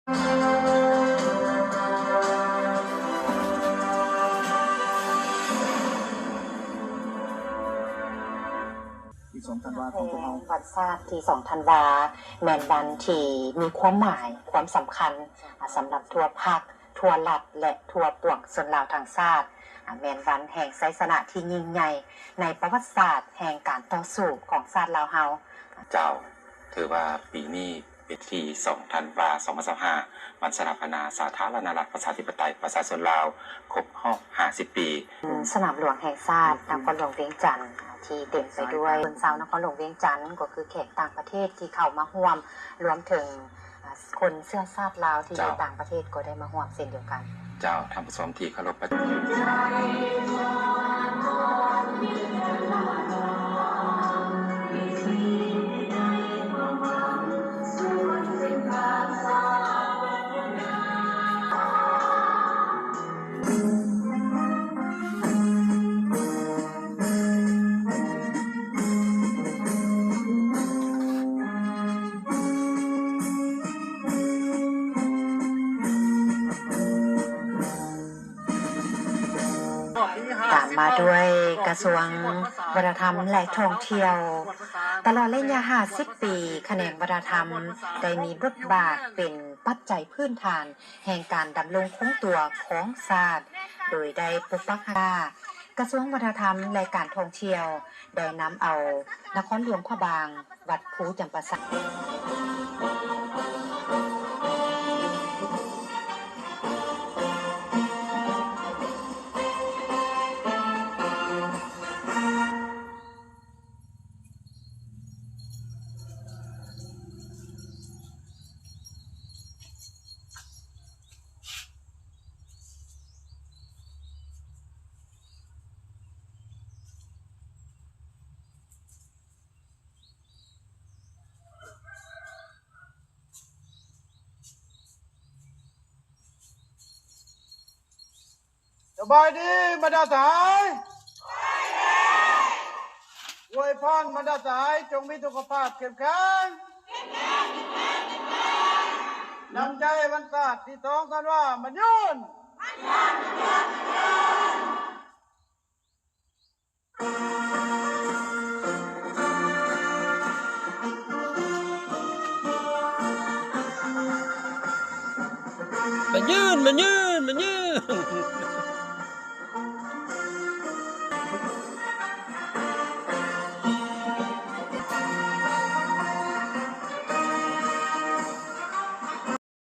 ที่2 ธันวาของพวกเราวันศาสตร์ที่2 ธันวาแม่นวันที่มีความหมายความสำคัญสำหรับทั่วภาคทั่วรัฐและทั่วปวงชนลาวทั้งชาติแม่นวันแห่งชัยชนะที่ยิ่งใหญ่ในประวัติศาสตร์แห่งการต่อสู้ของชาติลาวเฮาเจ้าถือว่าปีนี้เป็นที่2 ธันวาคม 2025 วันสถาปนาสาธารณรัฐประชาธิปไตยประชาชนลาวครบรอบ50 ปีสนามหลวงแห่งชาตินครหลวงเวียงจันทร์ที่เต็มไปด้วยคนชาวนครหลวงเวียงจันทร์ก็คือแขกต่างประเทศที่เข้ามาร่วมรวมถึงคนเชื้อชาติลาวที่อยู่ต่างประเทศก็ได้มาร่วมเช่นเดียวกันเจ้าท่านผู้ชมที่เคารพตามมาด้วยกระทรวงวัฒนธรรมและท่องเที่ยวตลอดระยะ50 ปีแขนงวัฒนธรรมได้มีบทบาทเป็นปัจจัยพื้นฐานแห่งการดำรงคงตัวของชาติโดยได้ปกปักรักษากระทรวงวัฒนธรรมและการท่องเที่ยวได้นำเอานครหลวงพระบางวัดภูจำปาสักสบายดีบรรดาสายอวยพรบรรดาสายจงมีสุขภาพเข้มแข็งนำใจวันศาสตร์ที่2 ธันวามันยืนมันยืน